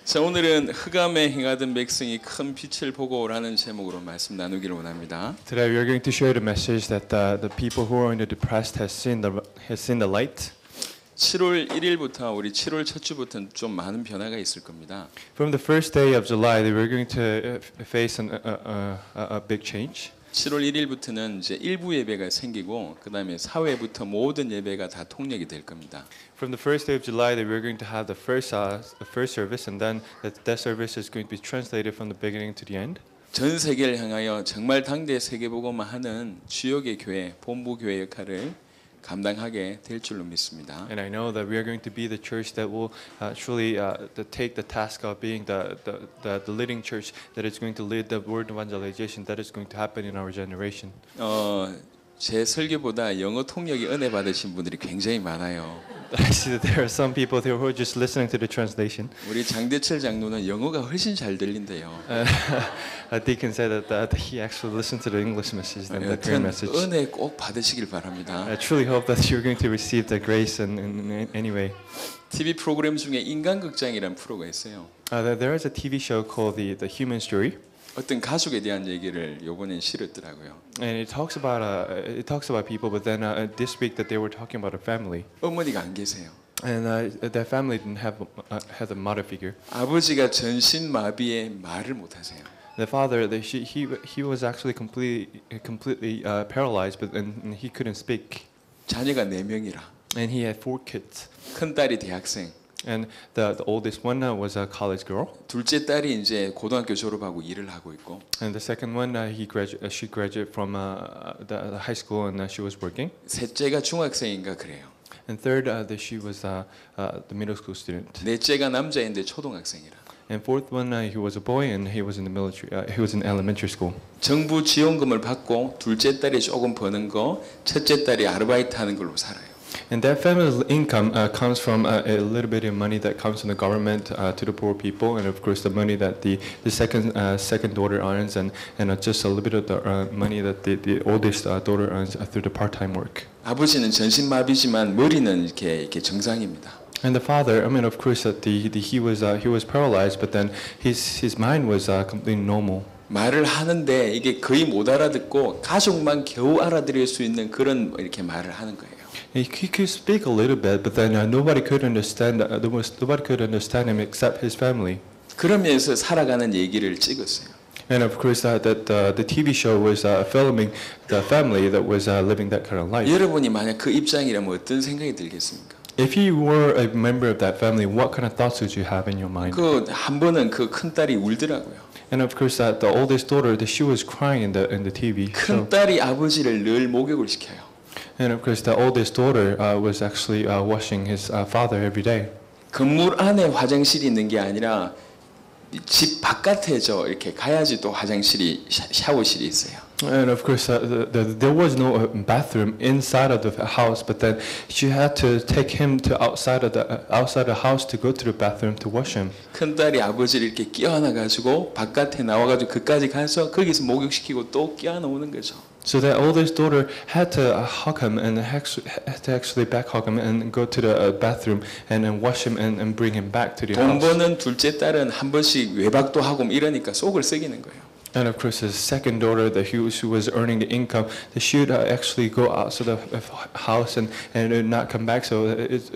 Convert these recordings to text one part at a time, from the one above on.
자, 오늘은 흑암에 행하던 백성이 큰 빛을 보고라는 제목으로 말씀 나누기를 원합니다. Today we are going to share the message that the people who are in the depressed has seen the light. 7월 1일부터 우리 7월 첫 주부터는 좀 많은 변화가 있을 겁니다. From the first day of July, we are going to face a big change. 7월 1일부터는 이제 일부 예배가 생기고 그다음에 사회부터 모든 예배가 다 통역이 될 겁니다. From the first day of July, we are going to have the first service, and then that service is going to be translated from the beginning to the end. 전 세계를 향하여 정말 당대 세계복음화 하는 주역의 교회, 본부 교회 역할을 감당하게 될 줄로 믿습니다. And I know that we are going to be the church that will truly take the task of being the leading church that is going to lead the word evangelization that is going to happen in our generation. 제 설교보다 영어 통역이 은혜 받으신 분들이 굉장히 많아요. I see that there are some people there who are just listening to the translation. 우리 장대철 장로는 영어가 훨씬 잘 들린대요. Deacon said that he actually listened to the English message than the 여튼 Korean message. 은혜 꼭 받으시길 바랍니다. I truly hope that you're going to receive the grace in any way. TV 프로그램 중에 인간극장이라는 프로가 있어요. There is a TV show called the Human Story. 어떤 가족에 대한 얘기를 이번엔 실었더라고요. And it talks about people, but then this week that they were talking about a family. 어머니가 안 계세요. And that family didn't have a mother figure. 아버지가 전신 마비에 말을 못 하세요. The father, he was actually completely paralyzed, but and he couldn't speak. 자녀가 4명이라. And he had 4 kids. 큰 딸이 대학생. And the oldest one was a college girl. 둘째 딸이 이제 고등학교 졸업하고 일을 하고 있고. And the second one, she graduated from the high school and she was working. 셋째가 중학생인가 그래요. And third, she was the middle school student. 넷째가 남자인데 초등학생이라. And fourth one, he was a boy and he was in the military. He was in elementary school. 정부 지원금을 받고 둘째 딸이 조금 버는 거, 첫째 딸이 아르바이트 하는 걸로 살아요. And that family's income comes from a little bit of money that comes from the government to the poor people, and of course the money that the second daughter earns, and just a little bit of the money that the oldest daughter earns through the part-time work. 아버지는 전신마비지만 머리는 이렇게 정상입니다. And the father, I mean, of course, that he was paralyzed, but then his mind was completely normal. 말을 하는데 이게 거의 못 알아듣고 가족만 겨우 알아들을 수 있는 그런 이렇게 말을 하는 거예요. He could speak a little bit, but then nobody could understand him except his family. 그러면서 살아가는 얘기를 찍었어요. And of course, that the TV show was filming the family that was living that kind of life. 여러분이 만약 그 입장이라면 어떤 생각이 들겠습니까? If you were a member of that family, what kind of thoughts would you have in your mind? 그 한 번은 그 큰 딸이 울더라고요. And of course, that the oldest daughter, she was crying in the TV show. 큰 딸이 아버지를 늘 목욕을 시켜요. And of course, the oldest daughter was actually washing his father every day. 건물 안에 화장실이 있는 게 아니라 집 바깥에죠. 이렇게 가야지 또 화장실이 샤워실이 있어요. And of course, there was no bathroom inside of the house, but then she had to take him to outside of the house to go to the bathroom to wash him. 큰 딸이 아버지를 이렇게 끼워안아 가지고 바깥에 나와 가지고 그까지 가서 거기서 목욕시키고 또 끼워안아 오는 거죠. So the oldest daughter had to hug him and had to actually back hug him and go to the bathroom and wash him and bring him back to the 돈 house. 버는 둘째 딸은 한 번씩 외박도 하고 이러니까 속을 썩이는 거예요. And of course, his second daughter, who was earning the income, she would actually go outside the house and not come back. So it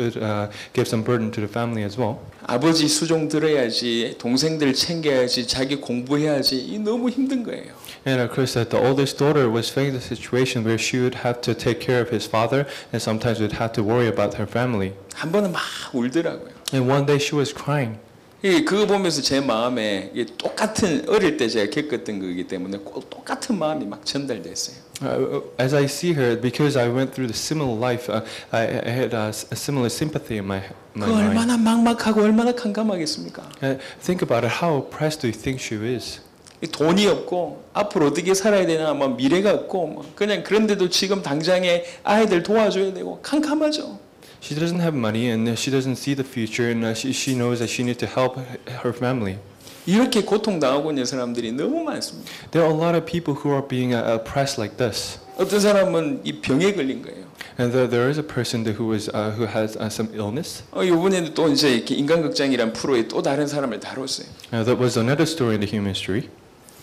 gave some burden to the family as well. 아버지 수종 들어야지, 동생들 챙겨야지, 자기 공부해야지. 이 너무 힘든 거예요. And of course, that the oldest daughter was facing the situation where she would have to take care of his father, and sometimes would have to worry about her family. 한 번은 막 울더라고요. And one day she was crying. 그거 보면서 제 마음에 똑같은 어릴 때 제가 겪었던 거기 때문에 꼭 똑같은 마음이 막 전달됐어요. As I see her, because I went through the similar life, I had a similar sympathy in my 그 mind. 얼마나 막막하고 얼마나 캄캄하겠습니까? Think about it. How oppressed do you think she is? 돈이 없고 앞으로 어떻게 살아야 되나 뭐 미래가 없고 뭐 그냥 그런데도 지금 당장에 아이들 도와줘야 되고 캄캄하죠. She doesn't have money and she doesn't see the future, and she knows that she needs to help her family. 이렇게 고통당하고 있는 사람들이 너무 많습니다. There are a lot of people who are being oppressed like this. 어떤 사람은 이 병에 걸린 거예요. And there is a person who has some illness. 이번에도 또 이제 이렇게 인간극장이란 프로에 또 다른 사람을 다뤘어요. That was another story in the human history.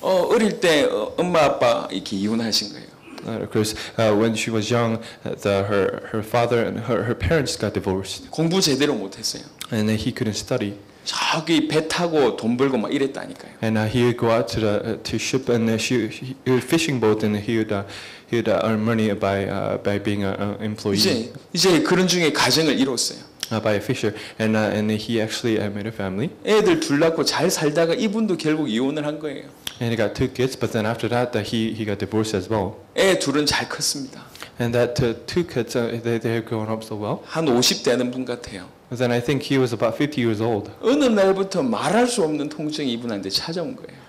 어릴 때 엄마 아빠 이렇게 이혼하신 거예요. Of course, when she was young, her father and her parents got divorced, 공부 제대로 못했어요. and he couldn't study. 저기 배 타고 돈 벌고 막 이랬다니까요. And he would go out to ship and he would fishing boat, and he would earn money by being an employee. 이제 그런 중에 가정을 이뤘어요. By a fisher, and he actually made a family. 애들 둘 낳고 잘 살다가 이분도 결국 이혼을 한 거예요. And he got 2 kids, but then after that, he got divorced as well. 애 둘은 잘 컸습니다. And that 2 kids, they have grown up so well. 한 50 되는 분 같아요. But then I think he was about 50 years old. 어느 날부터 말할 수 없는 통증이 이분한테 찾아온 거예요.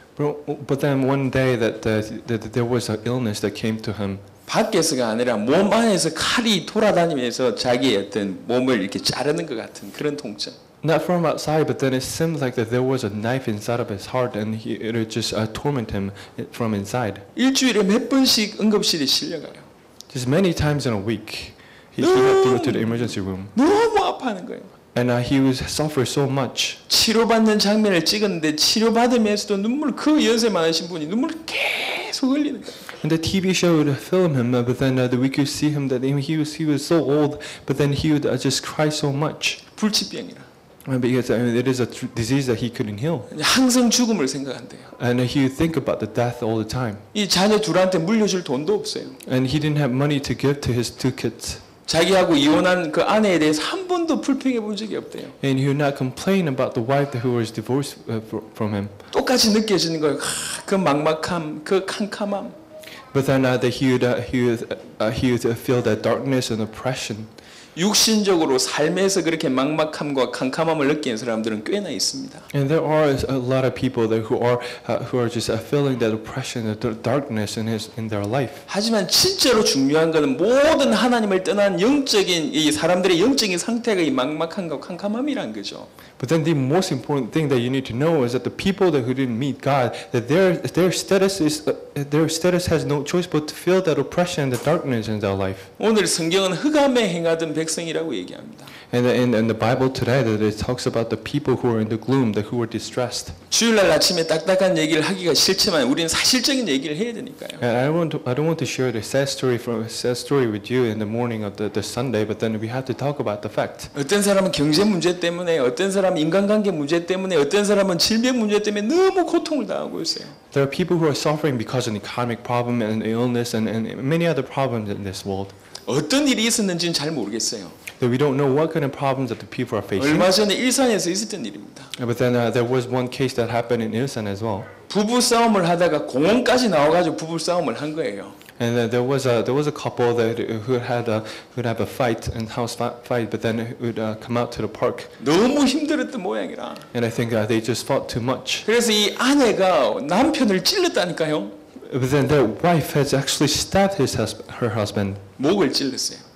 But then one day that there was an illness that came to him. 밖에서가 아니라 몸 안에서 칼이 돌아다니면서 자기의 어떤 몸을 이렇게 자르는 것 같은 그런 통증. Not from outside, but then it seemed like that there was a knife inside of his heart, and it would just torment him from inside. 일주일에 몇 번씩 응급실에 실려가요. Just many times in a week, he had to go to the emergency room, 너무 아파하는 거예요. and he was suffering so much. 치료받는 장면을 찍었는데 치료받으면서도 눈물 그 연세 많으신 분이 눈물 계속 흘리는 거예요. And the TV show would film him, but then we could see him that he was so old, but then he would just cry so much. 불치병이라. Because it is a disease that he couldn't heal, 항상 죽음을 생각한대요. and he would think about the death all the time. 이 자녀 둘한테 물려줄 돈도 없어요. And he didn't have money to give to his 2 kids. 자기하고 이혼한 그 아내에 대해서 한 번도 불평해 본 적이 없대요. And he would not complain about the wife who was divorced from him. 똑같이 느껴지는 거예요. 그 막막함, 그 캄캄함. But then he would feel that darkness and oppression. 육신적으로 삶에서 그렇게 막막함과 캄캄함을 느끼는 사람들은 꽤나 있습니다. And there are a lot of people who are just feeling that oppression, that darkness in their life. 하지만 진짜로 중요한 것은 모든 하나님을 떠난 영적인 이 사람들의 영적인 상태가 이 막막함과 캄캄함이란 거죠. But then the most important thing that you need to know is that the people who didn't meet God, that their status has no choice but to feel that oppression and the darkness in their life. 오늘 성경은 흑암에 행하던 백성이라고 얘기합니다. And in the Bible today, that it talks about the people who are in the gloom, who are distressed. 주일날 아침에 딱딱한 얘기를 하기가 싫지만 우리는 사실적인 얘기를 해야 되니까요. And I don't want to share the sad story with you in the morning of the Sunday, but then we have to talk about the fact. 어떤 사람은 경제 문제 때문에, 어떤 사람은 인간관계 문제 때문에, 어떤 사람은 질병 문제 때문에 너무 고통을 당하고 있어요. There are people who are suffering because of an economic problem and illness and many other problems in this world. 어떤 일이 있었는지는 잘 모르겠어요. That we don't know what kind of problems that the people are facing. 얼마 전에 일산에서 있었던 일입니다. But then there was one case that happened in Ilsan as well. 부부 싸움을 하다가 공원까지 나와가지고 부부 싸움을 한 거예요. And there was a couple that who would have a fight and house fight, but then it would come out to the park. 너무 힘들었던 모양이라. And I think they just fought too much. 그래서 이 아내가 남편을 찔렀다니까요. But then their wife has actually stabbed her husband. 목을 찔렀어요.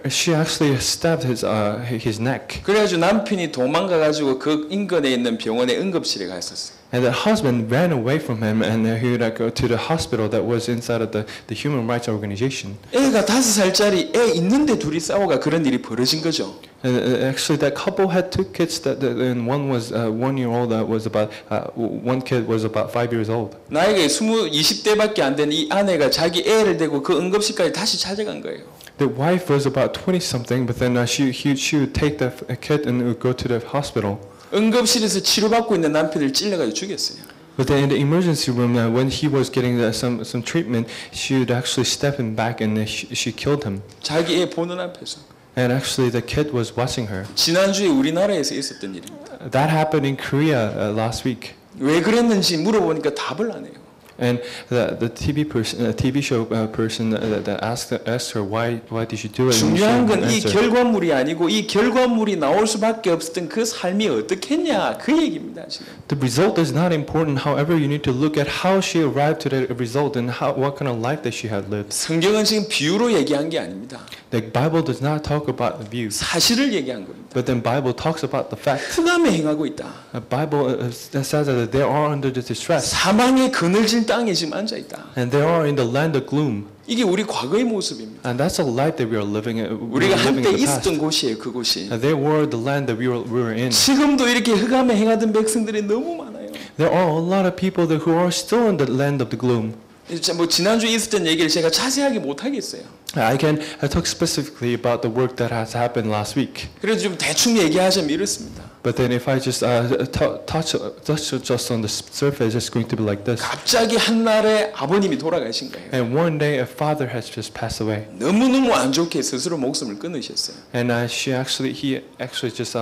She actually stabbed his neck. 그래가지고 남편이 도망가가지고 그 인근에 있는 병원에 응급실에 갔었어요. And the husband ran away from him, and he would go to the hospital that was inside of the human rights organization. 애가 5살짜리 애 있는데 둘이 싸워가 그런 일이 벌어진 거죠. And actually, that couple had 2 kids. And one was 1-year-old. That was about one kid was about 5 years old. 나이가 20대밖에 안 된 이 아내가 자기 애를 데리고 그 응급실까지 다시 찾아간 거예요. The wife was about 20-something, but then she would take the kid and would go to the hospital. 응급실에서 치료받고 있는 남편을 찔러가지고 죽였어요. But then in the emergency room, when he was getting some treatment, she would actually step him back and she killed him. 자기 애 보는 앞에서. And actually, the kid was watching her. 지난주에 우리나라에서 있었던 일입니다. That happened in Korea last week. 왜 그랬는지 물어보니까 답을 안 해요. And the TV show person that asked her why did she do it? 중요한 건 이 결과물이 아니고 이 결과물이 나올 수밖에 없었던 그 삶이 어떻겠냐 그 얘기입니다 지금. The result is not important. However, you need to look at how she arrived to that result and what kind of life that she had lived. 성경은 지금 비유로 얘기한 게 아닙니다. The Bible does not talk about the views. 사실을 얘기한 겁니다. But then Bible talks about the fact. 흑암에 행하고 있다. The Bible says that they are under the distress. 사망의 그늘진 어두워진 땅에 지금 앉아 있다. And they are in the land of gloom. 이게 우리 과거의 모습입니다. And that's a life that we are living in. 우리가 한때 in the past. 있었던 곳이에요, 그곳이. And they were the land that we were in. 지금도 이렇게 흑암에 행하던 백성들이 너무 많아요. There are a lot of people that who are still in the land of the gloom. 뭐 지난주에 있었던 얘기를 제가 자세하게 못 하겠어요. I talk specifically about the work that has happened last week. 그래도 좀 대충 얘기하자면 이렇습니다. But then if I just touch just on the surface, it's going to be like this. 갑자기 한날에 아버님이 돌아가신 거예요. And one day a father has just passed away. 너무너무 안 좋게 스스로 목숨을 끊으셨어요. And he actually just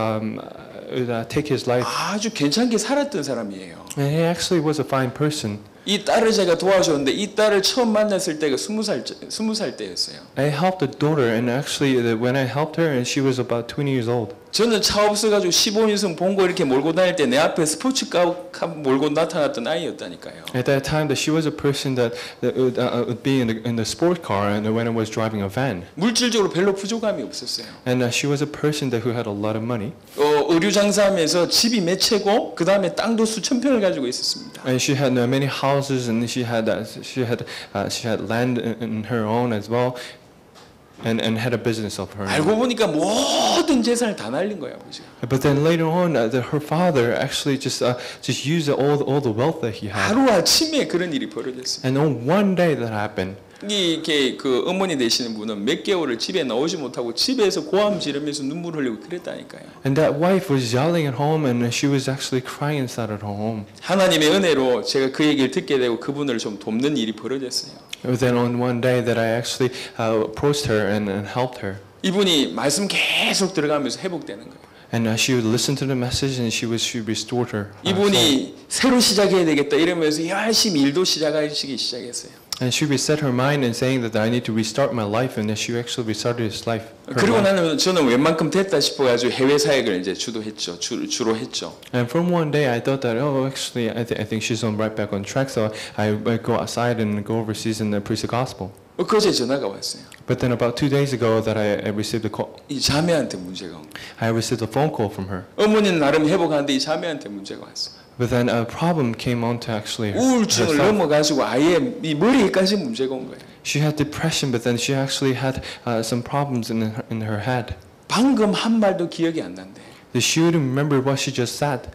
take his life. 아주 괜찮게 살았던 사람이에요. And he actually was a fine person. 이 딸을 제가 도와줬는데 이 딸을 처음 만났을 때가 20살 때였어요. I helped the daughter, and actually when I helped her, and she was about 20 years old. 저는 차 없어가지고 15인승 본거 이렇게 몰고 다닐 때 내 앞에 스포츠카 몰고 나타났던 아이였다니까요. At that time, that she was a person that would be in the sport car, and when I was driving a van. 물질적으로 별로 부족함이 없었어요. And she was a person that who had a lot of money. 의류 장사하면서 집이 몇 채고 그 다음에 땅도 수천 평을 가지고 있었습니다. And she had many houses, and she had land in her own as well, and had a business of her own. 알고 보니까 모든 재산을 다 날린 거예요, 아버지가. But then later on, her father actually just used all the wealth that he had. 하루 아침에 그런 일이 벌어졌습니다. And on one day that happened. 이게 그 어머니 되시는 분은 몇 개월을 집에 나오지 못하고 집에서 고함 지르면서 눈물 흘리고 그랬다니까요. And that wife was yelling at home, and she was actually crying inside of her home. 하나님의 은혜로 제가 그 얘기를 듣게 되고 그분을 좀 돕는 일이 벌어졌어요. But then on one day that I actually approached her and helped her. 이분이 말씀 계속 들어가면서 회복되는 거예요. And she would listen to the message, and she restored her. 이분이 새로 시작해야 되겠다 이러면서 열심히 일도 시작하시기 시작했어요. And she reset her mind and saying that I need to restart my life, and that she actually restarted his life. 그리고 나는 저는 웬만큼 됐다 싶어가지고 해외 사역을 이제 주로 했죠. And from one day I thought that actually I think she's on right back on track, so I go outside and go overseas and preach the gospel. 그제 전화가 왔어요. But then about 2 days ago that I received a call. 이 자매한테 문제가 온 거예요. I received a phone call from her. 어머니는 나름 회복하는데 이 자매한테 문제가 왔어요. But then a problem came on to actually 우울증을 herself. 넘어가지고 아예 이 머리에까지 문제가 온 거예요. She had depression, but then she actually had some problems in her head. 방금 한 말도 기억이 안 난대. That she wouldn't remember what she just said.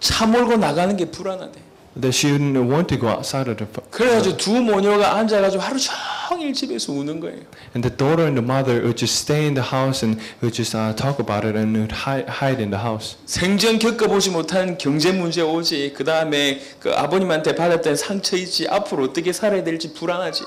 차 몰고 나가는 게 불안하대. That she didn't want to go outside of the. 그래가지고 두 모녀가 앉아가지고 하루 종일 집에서 우는 거예요. And the daughter and the mother would just stay in the house and would just talk about it and would hide in the house. 생전 겪어보지 못한 경제 문제 오지. 그 다음에 그 아버님한테 받았던 상처 있지. 앞으로 어떻게 살아야 될지 불안하지.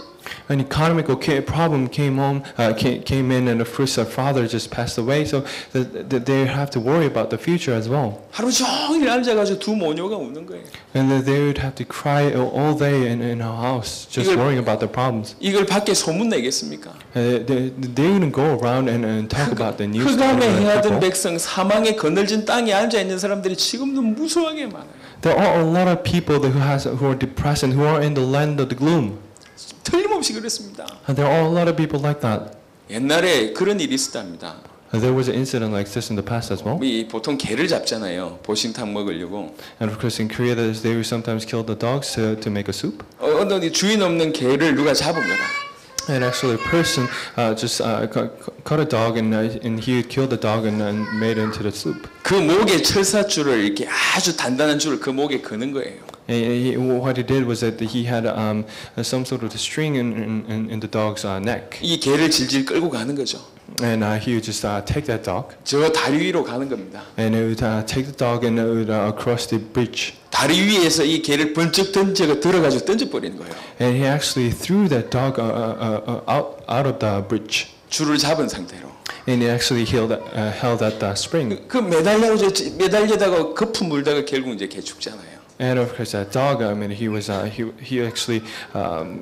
An economical problem came in, and of course her father just passed away, so that they have to worry about the future as well. 하루 종일 앉아가지고 두 모녀가 우는 거예요. And that they would have to cry all day in her house, just worrying about the problems. 이걸 밖에 소문 내겠습니까? They wouldn't go around and talk about the news. 흑암에 행하던 백성, 사망에 거늘진 땅에 앉아 있는 사람들이 지금도 무수하게 많아요. There are a lot of people who are depressed and who are in the land of the gloom. 틀림없이 그렇습니다. And there are a lot of people like that. 옛날에 그런 일이 있었답니다. There was an incident like this in the past as well. 이 보통 개를 잡잖아요. 보신탕 먹으려고. And of course in Korea they would sometimes kill the dogs to make a soup. 어떤 주인 없는 개를 누가 잡은 거다. And actually a person just caught a dog and he killed the dog and made it into the soup. 그 목에 철사줄을 이렇게 아주 단단한 줄을 그 목에 거는 거예요. What he did was that he had some sort of string in the dog's neck. 이 개를 질질 끌고 가는 거죠. And he would just take that dog. 저 다리 위로 가는 겁니다. And he would take the dog and would across the bridge. 다리 위에서 이 개를 번쩍 들어가지고 던져버리는 거예요. And he actually threw that dog out of the bridge. 줄을 잡은 상태로. And he actually held that spring. 그 매달려다가 거품 물다가 결국 이제 개 죽잖아요. And of course, that dog. I mean, he actually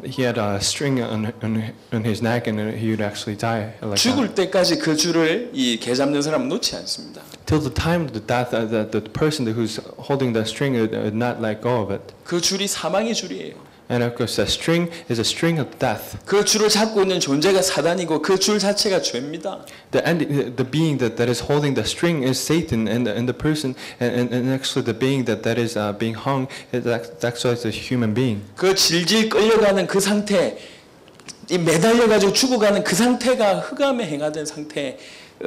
he had a string on his neck, and he would actually die like 죽을 that. 때까지 그 줄을 이 개 잡는 사람은 놓지 않습니다. Till the time of the death, that the person who's holding that string would not let go of it. 그 줄이 사망의 줄이에요. And of course, a string is a string of death. 그 줄을 잡고 있는 존재가 사단이고 그 줄 자체가 죄입니다. The being that is holding the string is Satan, and the person, and actually the being that is being hung is actually a human being. 그 질질 끌려가는 그 상태, 이 매달려가지고 죽어가는 그 상태가 흑암에 행하던 상태,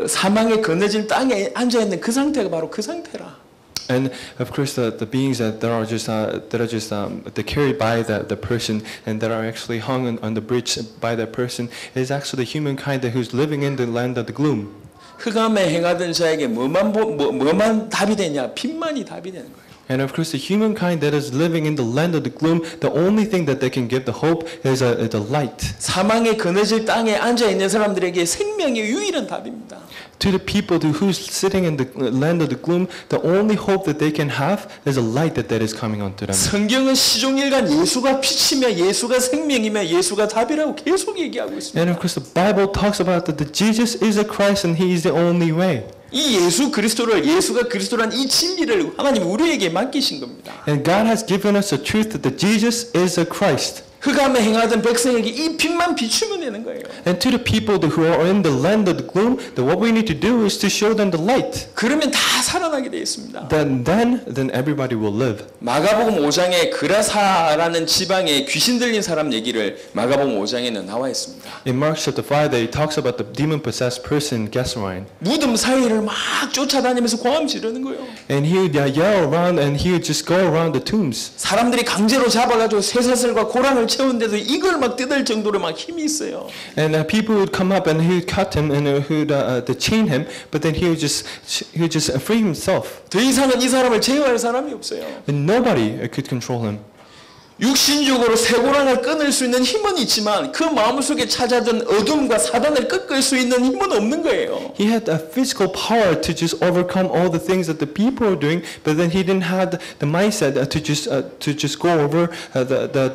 사망의 그늘진 땅에 앉아 있는 그 상태가 바로 그 상태라. And of course, the beings that are just they're carried by the person and that are actually hung on the bridge by that person is actually the humankind who's living in the land of the gloom. 흑암에 행하던 자에게 뭐만 답이 되냐? 빛만이 답이 되는 거예요. And of course, the humankind that is living in the land of the gloom, the only thing that they can give the hope is the light. 사망의 그늘질 땅에 앉아 있는 사람들에게 생명의 유일한 답입니다. To the people who's sitting in the land of the gloom, the only hope that they can have is a light that is coming onto them. 성경은 시종일관 예수가 빛이며 예수가 생명이며 예수가 답이라고 계속 얘기하고 있습니다. And of course, the Bible talks about that Jesus is a Christ and He is the only way. 이 예수 그리스도를 예수가 그리스도란 이 진리를 하나님 우리에게 맡기신 겁니다. And God has given us the truth that Jesus is a Christ. 흑암에 행하던 백성에게 이 빛만 비추면 되는 거예요. And to the people who are in the land of the gloom, that what we need to do is to show them the light. 그러면 다 살아나게 되어 있습니다. Then everybody will live. 마가복음 5장에 그라사라는 지방에 귀신 들린 사람 얘기를 마가복음 5장에는 나와 있습니다. In Mark chapter 5, he talks about the demon-possessed person, Gadarene. 무덤 사이를 막 쫓아다니면서 고함 지르는 거예요. And he would yell around and he would just go around the tombs. 사람들이 강제로 잡아가지고 쇠사슬과 고랑을 채우는데도 이걸 막 뜯을 정도로 막 힘이 있어요. And people would come up and he would cut him and who would chain him, but then he would just free himself. 더 이상은 이 사람을 제어할 사람이 없어요. And nobody could control him. 육신적으로 쇠고랑을 끊을 수 있는 힘은 있지만 그 마음속에 찾아든 어둠과 사단을 꺾을 수 있는 힘은 없는 거예요. He had a physical power to just overcome all the things that the people were doing, but then he didn't have the mindset to just go over the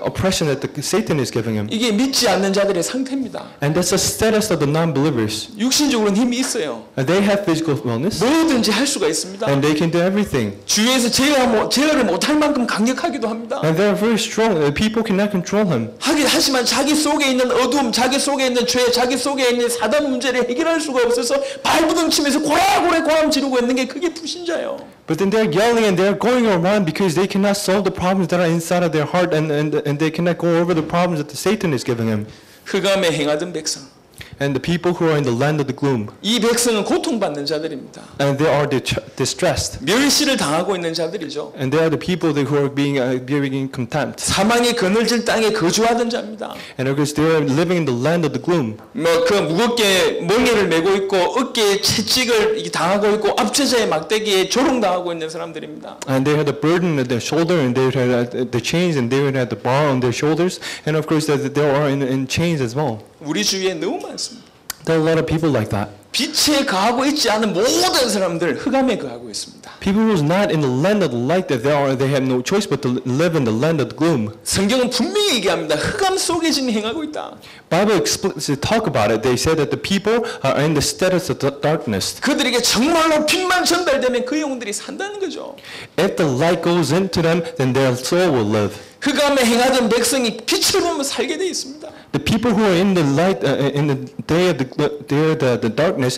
oppression that Satan is giving him. 이게 믿지 않는 자들의 상태입니다. And that's the status of the non-believers. 육신적으로는 힘이 있어요. They have physical wellness, 뭐든지 할 수가 있습니다. and they can do everything. 주위에서 제어를 못할 만큼 강력하기도 합니다. And they're very strong. People cannot control him. 하지만 자기 속에 있는 어둠, 자기 속에 있는 죄, 자기 속에 있는 사단 문제를 해결할 수가 없어서 발부둥치면서 고라고라 고함 지르고 있는 게 그게 불신자예요. But then they're yelling and they're going around because they cannot solve the problems that are inside of their heart, and they cannot go over the problems that the Satan is giving them. 흑암에 행하던 백성. And the people who are in the land of the gloom, 이 백성은 고통받는 자들입니다. and they are distressed. 멸시를 당하고 있는 자들이죠. And they are the people who are being in contempt. 사망의 그늘진 땅에 거주하던 자입니다. And because they are living in the land of the gloom. 그 무겁게 멍에를 메고 있고 어깨에 채찍을 당하고 있고 압제자의 막대기에 조롱당하고 있는 사람들입니다. And they had the burden at their shoulder, and they had the chains, and they had the bar on their shoulders, and of course they are in chains as well. 우리 주위에 너무 많습니다. There are a lot of people like that. 빛에 거하고 있지 않은 모든 사람들 흑암에 거하고 있습니다. People who's not in the land of the light, that they have no choice but to live in the land of the gloom. 성경은 분명히 얘기합니다. 흑암 속에 지금 행하고 있다. Bible explicitly talk about it. They say that the people are in the status of darkness. 그들에게 정말로 빛만 전달되면 그 영혼들이 산다는 거죠. If the light goes into them, then their soul will live. 흑암에 행하던 백성이 빛을 보면 살게 돼 있습니다. The people who are in the light, in the day of the darkness,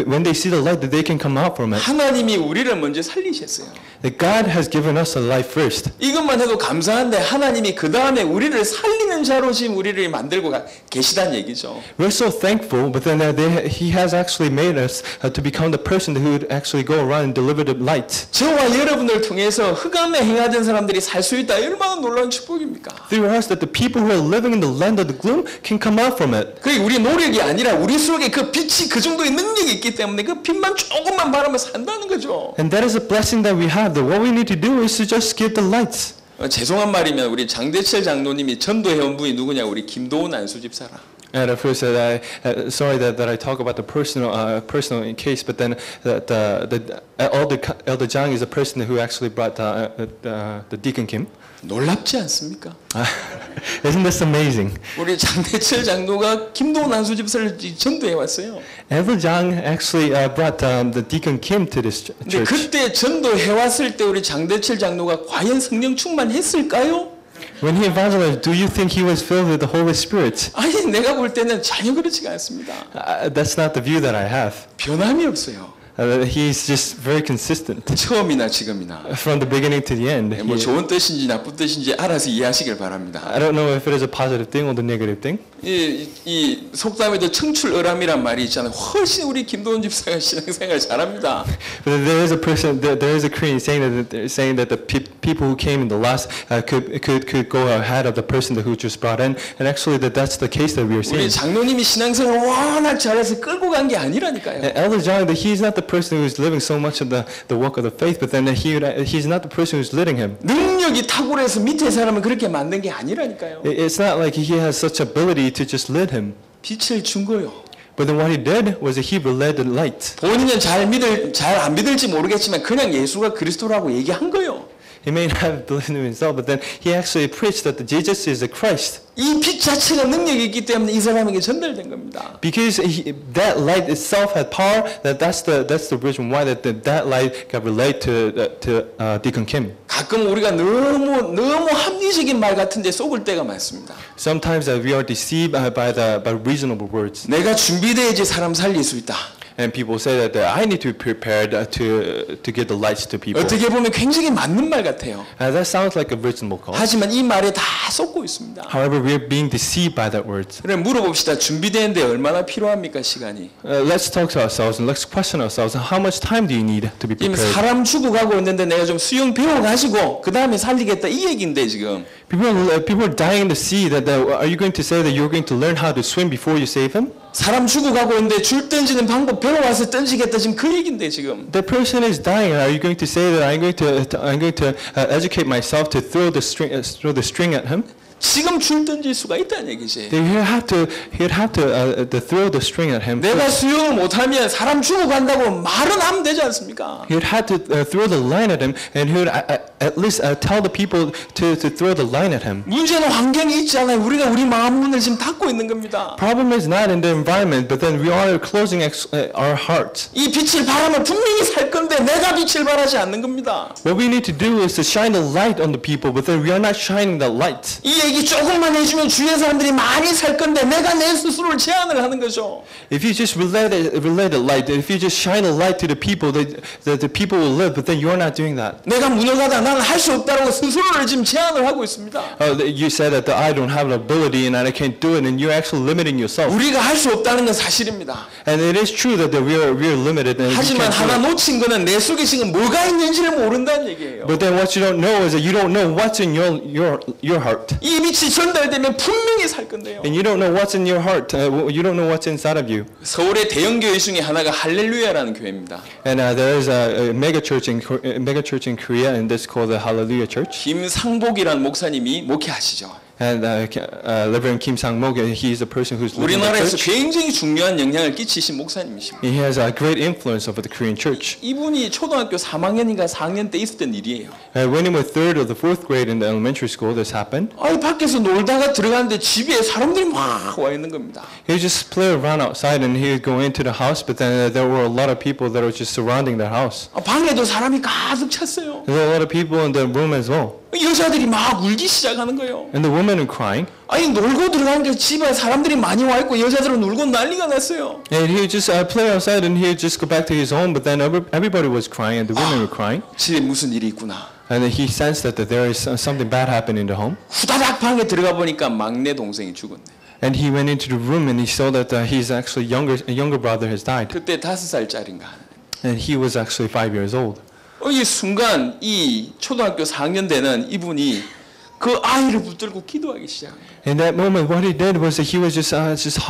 when they see the light, that they can come out from it. 하나님이 우리를 먼저 살리셨어요. That God has given us a life first. 이것만 해도 감사한데 하나님이 그 다음에 우리를 살리는 자로 지금 우리를 만들고 계시다는 얘기죠. We're so thankful, but then He has actually made us to become the person who would actually go around and deliver the light. 저와 여러분을 통해서 흑암에 행하던 사람들이 살 수 있다. 얼마나 놀라운 축복입니까? Through us, that the people who are living in the land of the gloom can come out from it. 그게 우리 노력이 아니라 우리 속에 그 빛이 그 정도의 능력이 있기 때문에 그 빛만 조금만 바라면 산다는 거죠. And that is a blessing that we have. That what we need to do is to just give the lights. 죄송한 말이면 우리 장대철 장로님이 전도해온 분이 누구냐? 우리 김도훈 안수집사라. And of course, sorry that I talk about the personal in case, but then the Elder Jang is a person who actually brought the Deacon Kim. 놀랍지 않습니까? Isn't this amazing? 우리 장대철 장로가 김도훈 안수집사를 전도해 왔어요. Elder Jang actually brought the Deacon Kim to this 근데 church. 그때 전도해 왔을 때 우리 장대철 장로가 과연 성령 충만했을까요? When he evangelized, do you think he was filled with the Holy Spirit? 아니 내가 볼 때는 전혀 그렇지가 않습니다. That's not the view that I have. 변함이 없어요. He's just very consistent 처음이나 지금이나. from the beginning to the end. 뭐 좋은 뜻인지 나쁜 뜻인지 알아서 이해하시길 바랍니다. I don't know if it is a positive thing or the negative thing. 이 속담에도 청출어람이란 말이 있잖아요. 훨씬 우리 김도훈 집사가 신앙생활 잘합니다. But there is a person, there is a Korean saying that the people who came in the last could go ahead of the person who just brought in, and actually that's the case that we are 우리 seeing. 장로님이 신앙생활 워낙 잘해서 끌고 간 게 아니라니까요. And Elder John, he's not the person who is living so much of the walk of the faith, but then he's not the person who's leading him. 능력이 탁월해서 밑에 사람을 그렇게 만든 게 아니라니까요. It's not like he has such ability to just lead him. 빛을 준 거요. But then what he did was that he relayed the light. 본인은 잘 안 믿을지 모르겠지만 그냥 예수가 그리스도라고 얘기한 거요. He may not have believed in himself, but then he actually preached that Jesus is the Christ. 이 빛 자체가 능력이 있기 때문에 이 사람에게 전달된 겁니다. Because that light itself had power, that's the reason why that light got relayed to Deacon Kim. 가끔 우리가 너무 합리적인 말 같은데 속을 때가 많습니다. Sometimes we are deceived by reasonable words. 내가 준비돼야지 사람 살릴 수 있다. And people say that I need to be prepared to give the lights to people. 어떻게 보면 굉장히 맞는 말 같아요. That sounds like a reasonable call. 하지만 이 말에 다 쏟고 있습니다. However, we are being deceived by that word. 그래 물어봅시다. 준비되는데 얼마나 필요합니까 시간이? Let's talk to ourselves and let's question ourselves. How much time do you need to be 지금 prepared? 사람 죽어가고 있는데 내가 좀 수영 배워가지고 그 다음에 살리겠다 이 얘기인데 지금. People are dying to see that. Are you going to say that you're going to learn how to swim before you save him? 사람 죽어가고 있는데 줄 던지는 방법 배워와서 던지겠다 지금 그 얘기인데 지금. The person is dying. Are you going to say that I'm going to educate myself to throw the string at him? 지금 줄 던질 수가 있다는 얘기지. He'd have to throw the string at him. 내가 수영을 못하면 사람 죽어간다고 말은 하면 되지 않습니까? He'd have to throw the line at him, and he would at least tell the people to throw the line at him. 문제는 환경이 있잖아요. 우리가 우리 마음 문을 지금 닫고 있는 겁니다. Problem is not in the environment, but then we are closing our hearts. 이 빛을 바라면 분명히 살 건데 내가 빛을 발하지 않는 겁니다. What we need to do is to shine the light on the people, but then we are not shining the light. 이 얘기 조금만 해주면 주위의 사람들이 많이 살 건데 내가 내 스스로를 제한을 하는 거죠. If you just relay the light, if you just shine a light to the people, that the people will live, but then you're not doing that. 내가 무능하다, 나는 할 수 없다라고 스스로를 지금 제한을 하고 있습니다. You said that I don't have an ability and I can't do it, and you're actually limiting yourself. 우리가 할 수 없다는 건 사실입니다. And it is true that we are limited. And 하지만 하나 놓친 거는 내 속에 지금 뭐가 있는지를 모른다는 얘기예요. But then what you don't know is that you don't know what's in your heart. 이 빛이 전달되면 분명히 살 건데요. And you don't know what's in your heart. You don't know what's inside of you. 서울의 대형 교회 중에 하나가 할렐루야라는 교회입니다. And there is a mega church in Korea, and this is called the Hallelujah Church. 김상복이라는 목사님이 목회하시죠. And Reverend Kim Sang-mok, he is a person who's leading the 우리나라에서 church. 굉장히 중요한 영향을 끼치신 목사님이십니다. He has a great influence over the Korean church. 이분이 초등학교 3학년인가 4학년 때 있었던 일이에요. When he was third or the fourth grade in the elementary school, this happened. 아니 밖에서 놀다가 들어갔는데 집에 사람들이 막 와 있는 겁니다. He would just play around outside, and he would go into the house, but then there were a lot of people that were just surrounding the house. 방에도 사람이 가득 찼어요. There were a lot of people in the room as well. 여자들이 막 울기 시작하는 거예요. And the women were crying. 아니 놀고 들어가는데 집에 사람들이 많이 와 있고 여자들은 울고 난리가 났어요. And he would just play outside, and he would just go back to his home, but then everybody was crying, and the women were crying. 집에 무슨 일이 있구나. And then he sensed that there is something bad happening in the home. 후다닥 방에 들어가 보니까 막내 동생이 죽었네. And he went into the room, and he saw that his actually younger brother has died. 그때 5살짜리인가. And he was actually 5 years old. 이 순간 이 초등학교 4학년 되는 이분이 그 아이를 붙들고 기도하기 시작한 거예요. In that moment, what he did was that he was just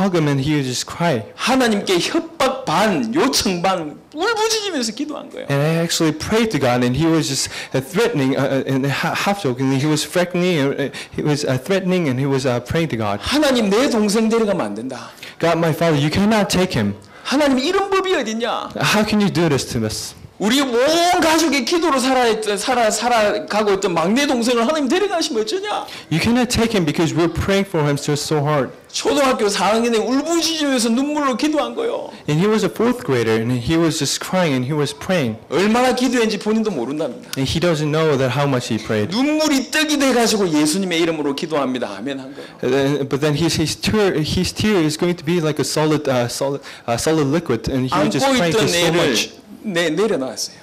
hug him, and he would just cry. 하나님께 협박 반, 요청 반 울부짖으면서 기도한 거예요. And I actually prayed to God, and he was just threatening, and half joking. He was threatening, and he was praying to God. 하나님 내 동생 데려가면 안 된다. God, my Father, you cannot take him. 하나님 이런 법이 어딨냐? How can you do this to us? 우리 온 가족의 기도로 살아가고 있던 막내 동생을 하나님 데려가시면 어쩌냐? You cannot take him because we're praying for him so hard. 초등학교 4학년에 울부짖으면서 눈물로 기도한 거요. And he was a fourth grader, and he was just crying, and he was praying. 얼마나 기도했는지 본인도 모른답니다. And he doesn't know that how much he prayed. 눈물이 떡이 돼가지고 예수님의 이름으로 기도합니다. 아멘 한 거예요. But then his tear is going to be like a solid liquid, and he was just 안고 praying 있던 just so 애를 much. 내려놨어요.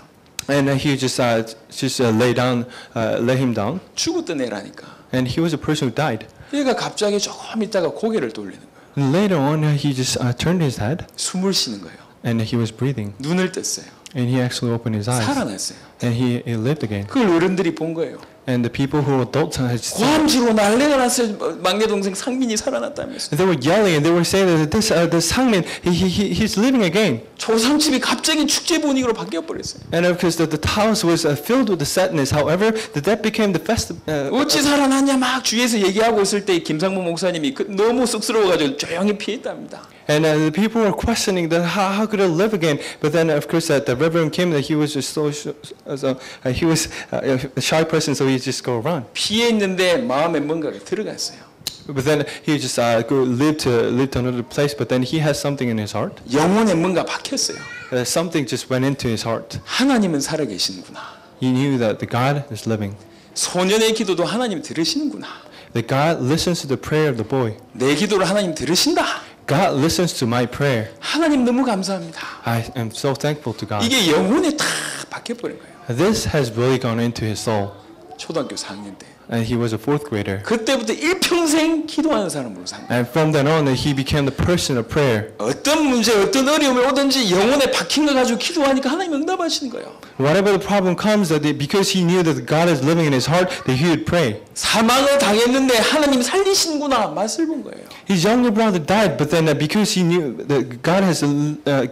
And he just lay him down, 죽었던 애라니까. and he was a person who died. 얘가 갑자기 조금 있다가 고개를 돌리는 거예요. And later on, he just turned his head, 숨을 쉬는 거예요. and he was breathing, 눈을 떴어요. and he actually opened his eyes, 살아났어요. and he lived again. 그걸 어른들이 본 거예요. And the people who were adults had 고함지로 난리가 났어요. 막내 동생 상민이 살아났다면서. they were yelling, and they were saying that this Sangmin, he's living again. 조상집이 갑자기 축제 분위기로 바뀌어 버렸어요. And because the house was filled with the sadness, however, that became the festive. 어찌 살아났냐 막 주위에서 얘기하고 있을 때 김상무 목사님이 너무 쑥스러워가지고 조용히 피했답니다. And the people were questioning that how could it live again? But then of course the reverend came that he was just he was a shy person, so he just go around. 피했는데 마음에 뭔가가 들어갔어요. But then he just lived to another place. But then he has something in his heart. 영혼에 뭔가 박혔어요. Something just went into his heart. 하나님은 살아계시는구나. He knew that the God is living. 소년의 기도도 하나님 들으시는구나. That God listens to the prayer of the boy. 내 기도를 하나님 들으신다. God listens to my prayer. 하나님 너무 감사합니다. I am so thankful to God. 이게 영혼에 탁 박혀버린 거예요. This has really gone into his soul. 초등학교 4학년 때. And he was a fourth grader. 그때부터 일평생 기도하는 사람으로 산 거예요. And from then on, he became the person of prayer. 어떤 문제, 어떤 어려움이 오든지 영혼에 박힌 거 가지고 기도하니까 하나님 응답하시는 거예요. Whatever the problem comes, because he knew that God is living in his heart, that he would pray. 사망을 당했는데 하나님 살리시는구나 맛을 본 거예요. His younger brother died, but then because he knew that God has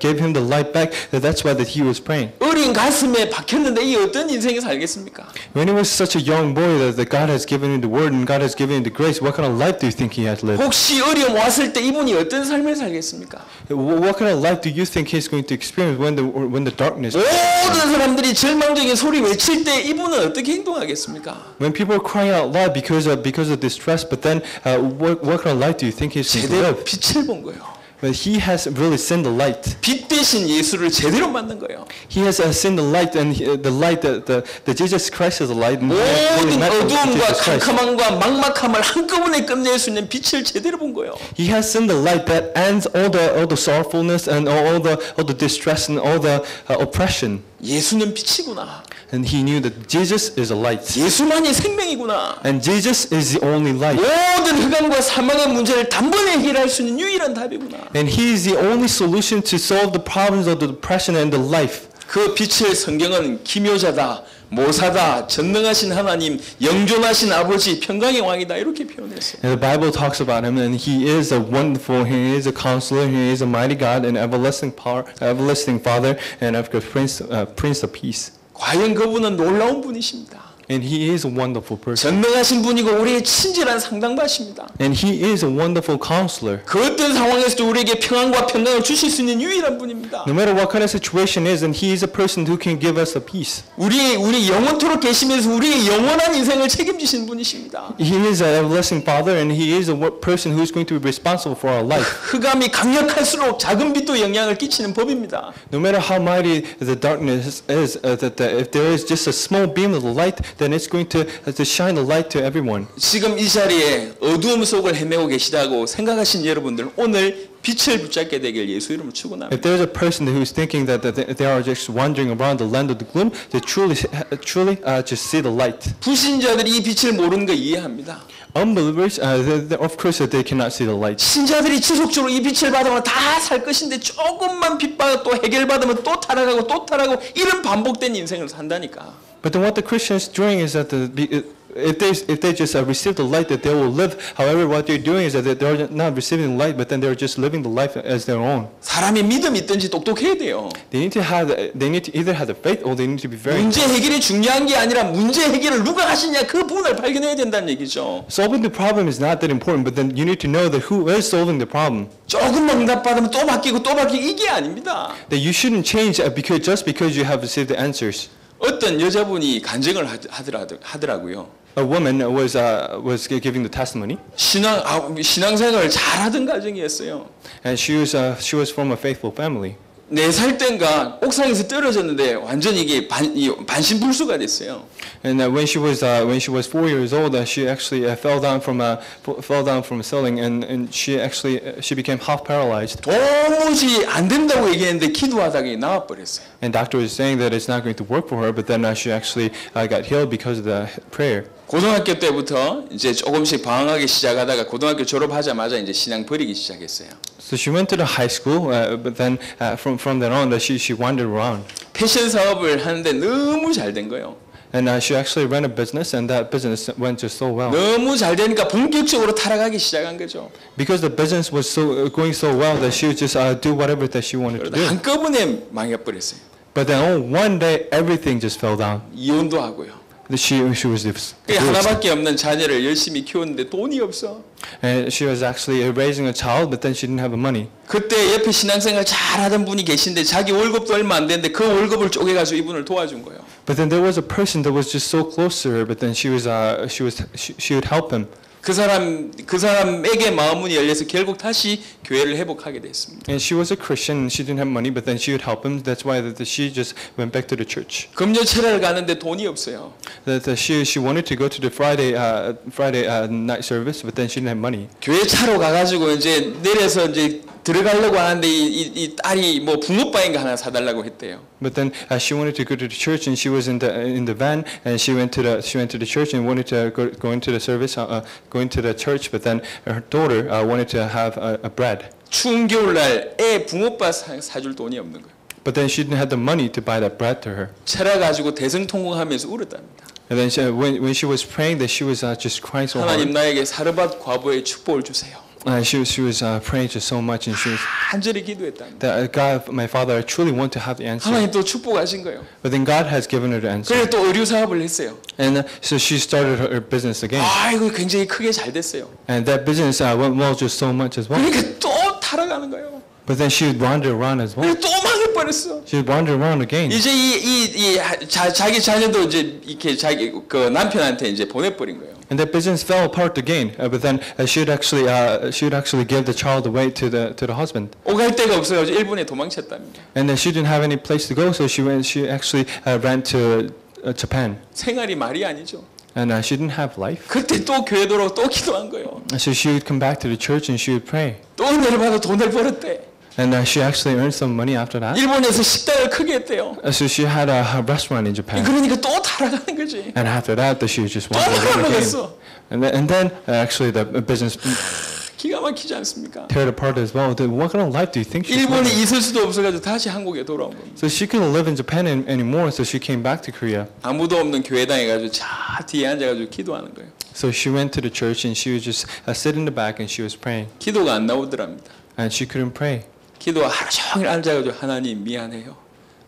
gave him the life back, that's why that he was praying. 어린 가슴에 박혔는데 이 어떤 인생이 살겠습니까? When he was such a young boy, that God has given him the word and God has given him the grace, what kind of life do you think he has lived? 혹시 어려움 왔을 때 이분이 어떤 삶을 살겠습니까? What kind of life do you think he's going to experience when the darkness? 모든 사람들이 절망적인 소리 외칠 때 이분은 어떻게 행동하겠습니까? When people are crying out loud because of distress, but then what kind of life do you think he's going to 제대로 live? 빛을 본 거예요. But he has really seen the light. 빛 대신 예수를 제대로 만난 거예요. He has seen the light, and the light that Jesus Christ is the light. And really 모든 met 어두움과 Jesus Christ. 캄캄함과 막막함을 한꺼번에 끝낼 수 있는 빛을 제대로 본 거예요. He has seen the light that ends all the sorrowfulness and all the distress and all the oppression. 예수는 빛이구나. And he knew that Jesus is a light. 예수만이 생명이구나. And Jesus is the only light. 모든 흑암과 사망의 문제를 단번에 해결할 수 있는 유일한 답이구나. And he is the only solution to solve the problems of the depression and the life. 그 빛을 성경은 기묘자다, 모사다, 전능하신 하나님, 영존하신 아버지, 평강의 왕이다 이렇게 표현했어요. And the Bible talks about him, and he is a wonderful, he is a counselor, he is a mighty God, and everlasting power, everlasting Father, and of course Prince of Peace. 과연 그분은 놀라운 분이십니다. And he is a wonderful person. 전능하신 분이고 우리의 친절한 상담가십니다. And he is a wonderful counselor. 그 어떤 상황에서도 우리에게 평안과 평강을 주실 수 있는 유일한 분입니다. No matter what kind of situation is, and he is a person who can give us a peace. 우리 영원토록 계시면서 우리의 영원한 인생을 책임지시는 분이십니다. He is an everlasting Father, and he is a person who is going to be responsible for our life. 흑암이 강력할수록 작은 빛도 영향을 끼치는 법입니다. No matter how mighty the darkness is, if there is just a small beam of the light, then it's going to shine the light to everyone. 지금 이 자리에 어두움 속을 헤매고 계시다고 생각하신 여러분들 오늘 빛을 붙잡게 되길 예수 이름으로 축원합니다. If there is a person who is thinking that they are just wandering around the land of the gloom, they truly just see the light. 불신자들이 이 빛을 모르는 거 이해합니다. Unbelievers, of course, they cannot see the light. 신자들이 지속적으로 이 빛을 받으면 다 살 것인데 조금만 빛받아 또 해결받으면 또 타락하고 이런 반복된 인생을 산다니까. But then what the Christians doing is that if they just receive the light, that they will live. However, what they're doing is that they're not receiving light, but then they're just living the life as their own. 사람이 믿음이 있든지 똑똑해야 돼요. They need to either have the faith or they need to be very. 문제 해결이 중요한 게 아니라 문제 해결을 누가 하시냐 그 부분을 발견해야 된다는 얘기죠. Solving the problem is not that important, but then you need to know that who is solving the problem. 조금만 응답받으면 또 바뀌고 또 바뀌고 이게 아닙니다. That you shouldn't change just because you have received the answers. 어떤 여자분이 간증을 하더라고요. A woman was giving the testimony, 신앙생활을 잘하던 가정이었어요. and she was from a faithful family. 4살 때인가 옥상에서 떨어졌는데 완전히 이게 반신불수가 됐어요. And when she was 4 years old, she actually fell down from a ceiling, and she became half paralyzed. 도무지 안 된다고 얘기했는데 기도하다가 나와 버렸어요. And doctor was saying that it's not going to work for her, but then she actually got healed because of the prayer. 고등학교 때부터 이제 조금씩 방황하기 시작하다가 고등학교 졸업하자마자 이제 신앙 버리기 시작했어요. So she went to the high school, but then from then on, she wandered around. 패션 사업을 하는데 너무 잘 된 거예요. And she actually ran a business, and that business went just so well. 너무 잘 되니까 본격적으로 타락하기 시작한 거죠. Because the business was going so well that she would just do whatever that she wanted to do. 한꺼번에 망해버렸어요. But then one day, everything just fell down. 이혼도 하고요. She was divorced. 하나밖에 없는 자녀를 열심히 키웠는데 돈이 없어. And she was actually raising a child, but then she didn't have the money. 그때 옆에 신앙생활 잘하던 분이 계신데 자기 월급도 얼마 안 되는데 그 월급을 쪼개가지고 이분을 도와준 거예요. But then there was a person that was just so close to her, but then she would help him. 그 사람에게 마음문이 열려서 결국 다시 교회를 회복하게 됐습니다. And she was a Christian, and she didn't have money, but then she would help him. That's why she just went back to the church. 금요철을 가는데 돈이 없어요. That she wanted to go to the Friday night service, but then she didn't have money. 교회 차로 가가지고 이제 내려서 이제 들어가려고 하는데 이 딸이 뭐 붕어빵인가 하나 사달라고 했대요. But then she wanted to go to the church, and she was in the van, and she went to the church and wanted to go into the service, going to the church. But then her daughter wanted to have a bread. 추운 겨울날 애 붕어빵 사줄 돈이 없는 거예요. But then she didn't have the money to buy that bread to her. 차라 가지고 대성통곡하면서 울었답니다. And then when she was praying, that she was just crying so hard. 하나님 나에게 사르밧 과부의 축복을 주세요. She was praying just so much, and she was 간절히 기도했답니다. that God, my Father, I truly want to have the answer. 하나님 또 축복하신 거예요. But then God has given her the answer. 그래 또 의류 사업을 했어요. And so she started her business again. 아이고 굉장히 크게 잘 됐어요. And that business went well just so much as well. 그러니까 또 타락하는 거예요. But then she would wander around as well. 또 망해버렸어. She would wander around again. 이제 자기 자녀도 이제 이렇게 자기 그 남편한테 이제 보내버린 거예요. And that business fell apart again. But then she would actually give the child away to the husband. 오갈 데가 없어가지고 일본에 도망쳤답니다. And then she didn't have any place to go, so she actually ran to Japan. 생활이 말이 아니죠. And she didn't have life. 그때 또 교회 들어오고 또 기도한 거예요. So she would come back to the church and she would pray. 또 은혜를 받아 돈을 벌었대. And she actually earned some money after that. 일본에서 식당을 크게 했대요. So she had a restaurant in Japan. 그러니까 또 타락하는 거지. And after that, she was just 또 wandering around again. 망해버렸어. And then actually the business 기가 막히지 않습니까? teared apart as well. What kind of life do you think she's 일본에 living? 있을 수도 없어가지고 다시 한국에 돌아온 겁니다. So she couldn't live in Japan anymore, so she came back to Korea. 아무도 없는 교회당에 가지고 자 뒤에 앉아가지고 기도하는 거예요. So she went to the church and she was just sit in the back and she was praying. 기도가 안 나오더랍니다. And she couldn't pray. 기도가 하루 종일 앉아가지고 하나님 미안해요.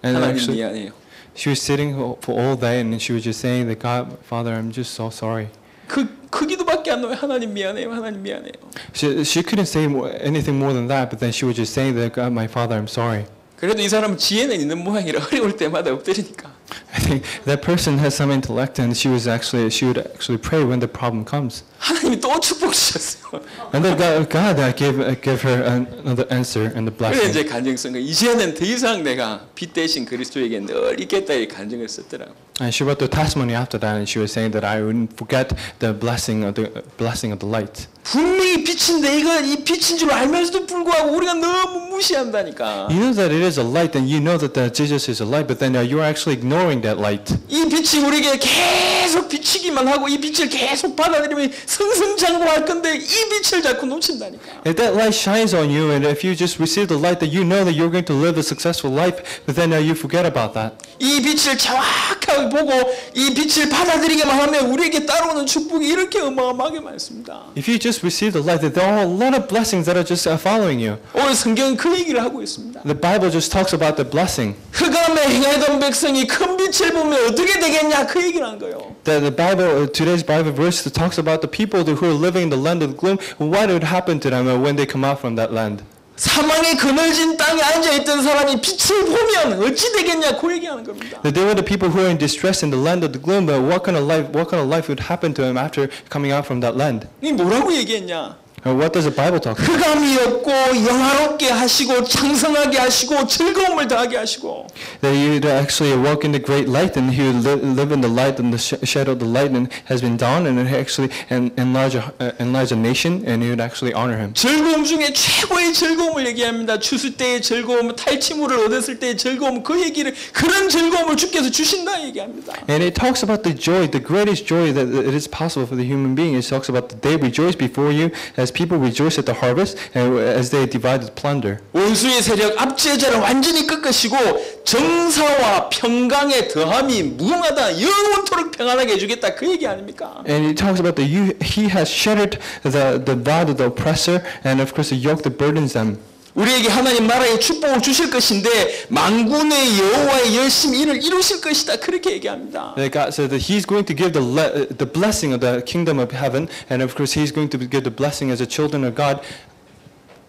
And 하나님 actually, 미안해요. she was sitting for all day and she was just saying that God, Father, I'm just so sorry. 그 기도밖에 안 나와요. 하나님 미안해요. 하나님 미안해요. She couldn't say anything more than that, but then she was just saying that God, my Father, I'm sorry. 그래도 이 사람은 지혜는 있는 모양이라 어려울 때마다 엎드리니까. I think that person has some intellect, and she would actually pray when the problem comes. 하나님이 또 축복 주셨어요. And then God gave her another answer and the 그래 blessing. 이제 간증성 이제는 더 이상 내가 빛 대신 그리스도에게 늘 있겠다 이 간증을 썼더라고. And she wrote the testimony after that, and she was saying that I wouldn't forget the blessing of the light. 분명히 빛인데 이 빛인 줄 알면서도 불구하고 우리가 너무 무시한다니까. You know that it is a light, and you know that Jesus is a light, but then you are actually ignoring that light. 이 빛이 우리에게 계속 비치기만 하고 이 빛을 계속 받아들이면 승승장구할 건데 이 빛을 자꾸 놓친다니까. If that light shines on you, and if you just receive the light that you know that you're going to live a successful life, but then you forget about that. 이 빛을 정확하게 보고 이 빛을 받아들이기만 하면 우리에게 따라오는 축복이 이렇게 어마어마하게 많습니다. If you just receive the light, that there are a lot of blessings that are just following you. 오늘 성경은 그 얘기를 하고 있습니다. The Bible just talks about the blessing. 흑암에 행하던 백성이 큰 빛을 보면 어떻게 되겠냐 그 얘기를 한 거예요. The Bible, today's Bible verse talks about the people who are living in the land of gloom. What would happen to them when they come out from that land? 사망의 그늘진 땅에 앉아있던 사람이 빛을 보면 어찌 되겠냐 그 얘기하는 겁니다. That they were the people who are in distress in the land of the gloom. But what kind of life would happen to them after coming out from that land? 이 뭐라고 얘기했냐? What does the Bible talk about? 흑암이 없고 영화롭게 하시고 창성하게 하시고 즐거움을 더하게 하시고 That you actually walk in the great light, and you live in the light, and the shadow of the light, and has been dawned, and it actually enlarge a nation, and you would actually honor him. 즐거움 중에 최고의 즐거움을 얘기합니다. 추수 때의 즐거움, 탈취물을 얻었을 때의 즐거움, 그 얘기를 그런 즐거움을 주께서 주신다 얘기합니다. And it talks about the joy, the greatest joy that it is possible for the human being. It talks about the day rejoice before you, as people rejoice at the harvest, and as they divide the plunder. 원수의 세력 압제자를 완전히 꺾으시고 정사와 평강의 더함이 무궁하다 영원토록 평안하게 해주겠다 그 얘기 아닙니까? And it talks about he has shattered the rod of the oppressor, and of course the yoke that burdens them. 우리에게 하나님 나라의 축복을 주실 것인데 만군의 여호와의 열심히 이를 이루실 것이다 그렇게 얘기합니다. That God said that He's going to give the blessing of the kingdom of heaven, and of course He's going to give the blessing as the children of God.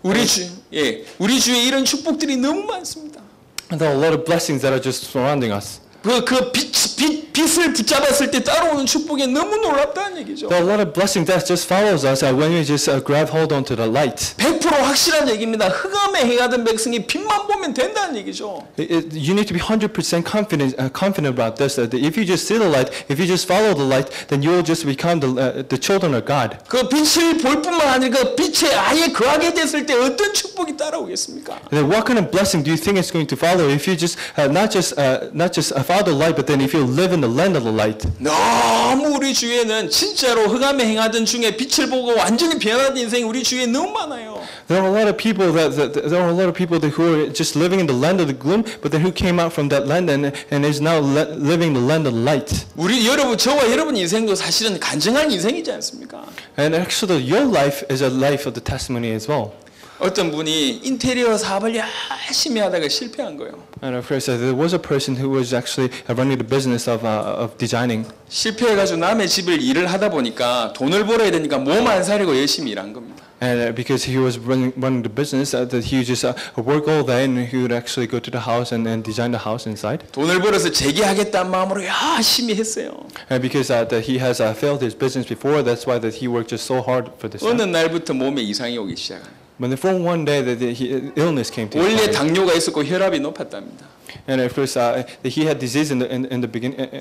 우리 주에 이런 축복들이 너무 많습니다. And there are a lot of blessings that are just surrounding us. 빛을 붙잡았을 때 따라오는 축복이 너무 놀랍다는 얘기죠. There are a lot of blessings that just follows us when we just grab hold onto the light. 100% 확실한 얘기입니다. 흑암에 행하던 백성이 빛만 보면 된다는 얘기죠. You need to be 100% confident about this. That if you just see the light, if you just follow the light, then you will just become the children of God. 그 빛을 볼 뿐만 아니라 그 빛에 아예 거하게 됐을 때 어떤 축복이 따라오겠습니까? Then what kind of blessing do you think it's going to follow if you just not just follow the light, but then if you live in the land of the light? 너무 우리 주위에는 진짜로 흑암에 행하던 중에 빛을 보고 완전히 변화된 인생이 우리 주위에 너무 많아요. There are a lot of people who are just living in the land of the gloom, but then who came out from that land and is now living the land of light. 저와 여러분 인생도 사실은 간증한 인생이지 않습니까? And actually, your life is a life of the testimony as well. 어떤 분이 인테리어 사업을 열심히 하다가 실패한 거예요. And of course, there was a person who was actually running the business of designing. 실패해가지고 남의 집을 일을 하다 보니까 돈을 벌어야 되니까 몸 안 사리고 열심히 일한 겁니다. And because he was running the business, that he would just work all day, and he would actually go to the house and design the house inside. 돈을 벌어서 재기하겠다는 마음으로 열심히 했어요. And because that he has failed his business before, that's why that he worked just so hard for this. 어느 날부터 몸에 이상이 오기 시작해요. But from one day that illness came to him. 원래 당뇨가 있었고 혈압이 높았답니다. And of course, he had disease in the beginning,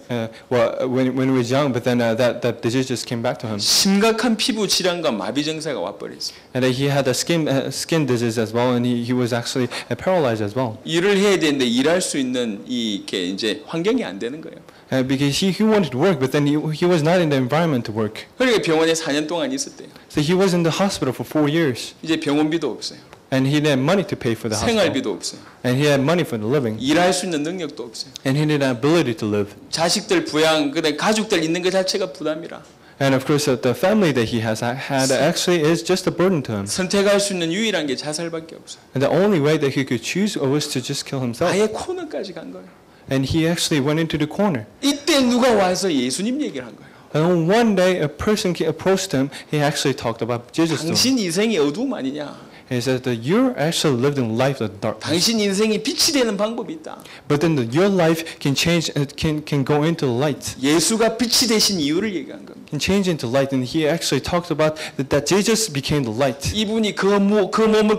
when he was young. But then that disease just came back to him. 심각한 피부 질환과 마비 증세가 와버렸어요. And he had a skin disease as well, and he was actually paralyzed as well. 일을 해야 되는데 일할 수 있는 이게 이제 환경이 안 되는 거예요. Because he wanted to work, but then he was not in the environment to work. 그러니까 병원에 4년 동안 있었대요. So he was in the hospital for 4 years. 이제 병원비도 없어요. And he didn't have money to pay for the hospital. 생활비도 없어요. And he had money for the living. 일할 수 있는 능력도 없어요. And he didn't have ability to live. 자식들 부양, 그다음 가족들 있는 것 자체가 부담이라. And of course, the family that he has had actually is just a burden to him. 선택할 수 있는 유일한 게 자살밖에 없어요. And the only way that he could choose was to just kill himself. 아예 코너까지 간 거예요. And he actually went into the corner. 이때 누가 와서 예수님 얘기를 한 거예요. And one day, a person approached him. He actually talked about Jesus to him. 당신 인생이 어두움 아니냐? He said that you're actually living life of darkness. 당신 인생이 빛이 되는 방법이 있다. But then your life can change, can go into light. 예수가 빛이 되신 이유를 얘기한 겁니다. Can change into light, and he actually talked about that Jesus became the light. 이분이 그 몸을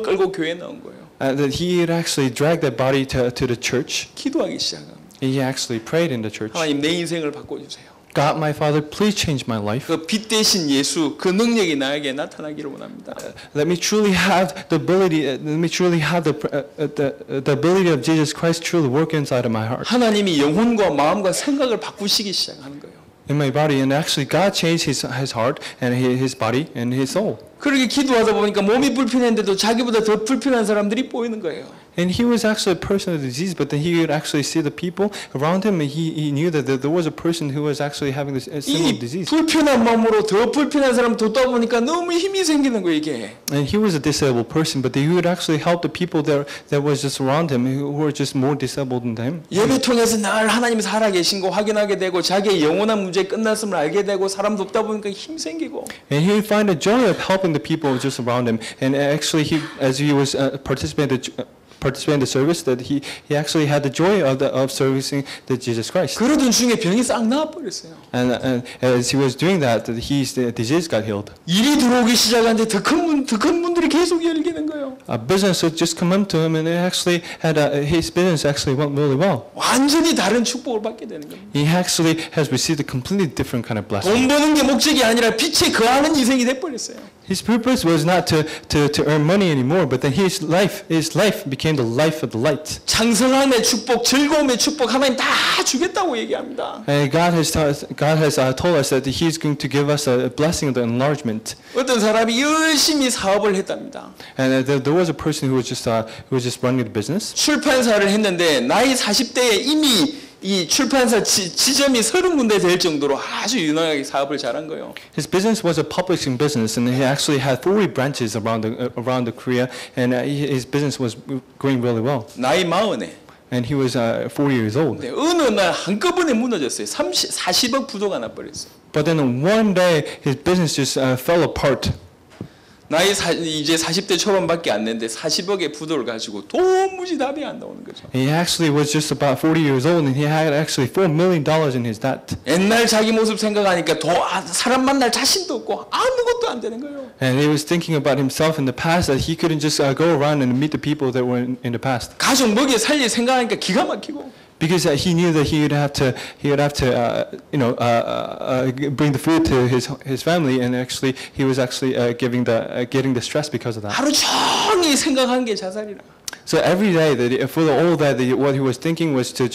끌고 교회에 나온 거예요. That he had actually dragged that body to the church. 기도하기 시작합니다. He actually prayed in the church. 하나님 내 인생을 바꿔주세요. God, my Father, please change my life. 그 빛 대신 예수 그 능력이 나에게 나타나기를 원합니다. Let me truly have the ability. Let me truly have the ability of Jesus Christ truly work inside of my heart. 하나님이 영혼과 마음과 생각을 바꾸시기 시작하는 거예요. in my body. And actually God changed his heart and his body and his soul. 그렇게 기도하다 보니까 몸이 불편했는데도 자기보다 더 불편한 사람들이 보이는 거예요. And he was actually a person with disease, but then he would actually see the people around him, and he knew that there was a person who was actually having this similar 이 disease. 불편한 마음으로 더 불편한 사람 돕다 보니까 너무 힘이 생기는 거예요, 이게. And he was a disabled person, but he would actually help the people that was just around him, who were just more disabled than him. 예배 통해서 늘 하나님 살아계신 거 확인하게 되고 자기의 영원한 문제 끝났음을 알게 되고 사람 돕다 보니까 힘 생기고. And he would find a joy of helping the people just around him. And actually, as he was participating in the service, that he actually had the joy of servicing the Jesus Christ. 그러던 중에 병이 싹 나아버렸어요. And as he was doing that, the disease got healed. 일이 들어오기 시작하는데 더 큰 분들이 계속 열리는 거예요. A business would just come up to him, and it actually had his business actually went really well. 완전히 다른 축복을 받게 되는 겁니다. He actually has received a completely different kind of blessing. 돈 버는 게 목적이 아니라 빛에 거하는 인생이 돼버렸어요. His purpose was not to earn money anymore, but then his life became the life of the light. 장성함의 축복, 즐거움의 축복 하나님 다 주겠다고 얘기합니다. And God has told us that He's going to give us a blessing of the enlargement. 어떤 사람이 열심히 사업을 했답니다. And there was a person who was just running the business. 출판사를 했는데 나이 40대에 이미 이 출판사 지점이 30군데 될 정도로 아주 유능하게 사업을 잘한 거예요. His business was a publishing business, and he actually had 40 branches around the Korea, and his business was going really well. 나이 40에. And he was 40 years old. 네, 어느 날 한꺼번에 무너졌어요. 40억 부도가 나버렸어요. But then one day his business just fell apart. 나이 이제 40대 초반밖에 안 됐는데 40억의 부도를 가지고 도무지 답이 안 나오는 거죠. He actually was just about 40 years old, and he had actually $4 million in his debt. 옛날 자기 모습 생각하니까 사람 만날 자신도 없고 아무것도 안 되는 거예요. And he was thinking about himself in the past, that he couldn't just go around and meet the people that were in the past. 가족 먹여 살릴 생각하니까 기가 막히고. Because he knew that he would have to bring the food to his family, and actually he was actually getting the stress because of that. 하루 종일 생각한 게 자살이라. So every day what he was thinking was to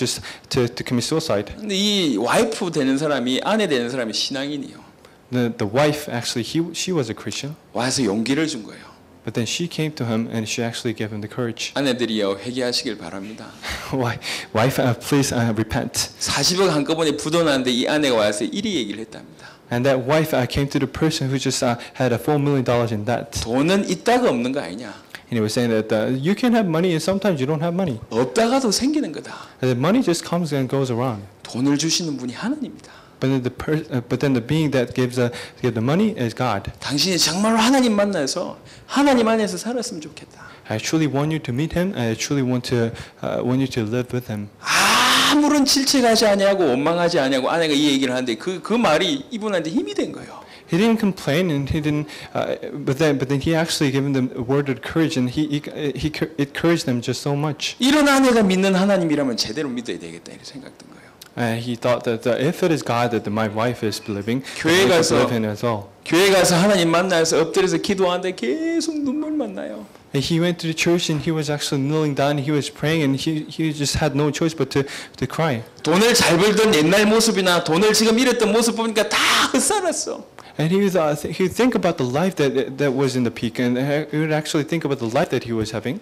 commit suicide. 근데 이 와이프 되는 사람이 아내 되는 사람이 신앙인이요. The wife actually she was a Christian. 와서 용기를 준 거예요. But then she came to him, and she actually gave him the courage. 아내들이요 회개하시길 바랍니다. Wife, please repent. 40억 한꺼번에 부도났는데 이 아내가 와서 이리 얘기를 했답니다. And that wife came to the person who just had a $4 million in debt. 돈은 있다가 없는 거 아니냐? And he was saying that you can have money, and sometimes you don't have money. 없다가도 생기는 거다. And the money just comes and goes around. 돈을 주시는 분이 하나님입니다. But then the being that gives the money is God. 당신이 정말로 하나님 만나서 하나님 안에서 살았으면 좋겠다. I truly want you to meet Him. I truly want you to live with Him. 아무런 질책하지 아니하고 원망하지 아니하고 아내가 이 얘기를 하는데 그 말이 이분한테 힘이 된 거예요. He didn't complain, and he didn't. But then he actually gave them a word of courage, and he encouraged them just so much. 이런 아내가 믿는 하나님이라면 제대로 믿어야 되겠다 이런 생각된 거예요. He thought that if it is God that my wife is believing, 교회 I 가서 believe in as well. 교회 가서 하나님 만나서 엎드려서 기도하는데 계속 눈물만 나요. And he went to the church, and he was actually kneeling down. He was praying, and he just had no choice but to cry. 돈을 잘 벌던 옛날 모습이나 돈을 지금 잃었던 모습 보니까 다 헛살았어. And he would think about the life that was in the peak, and he would actually think about the life that he was having.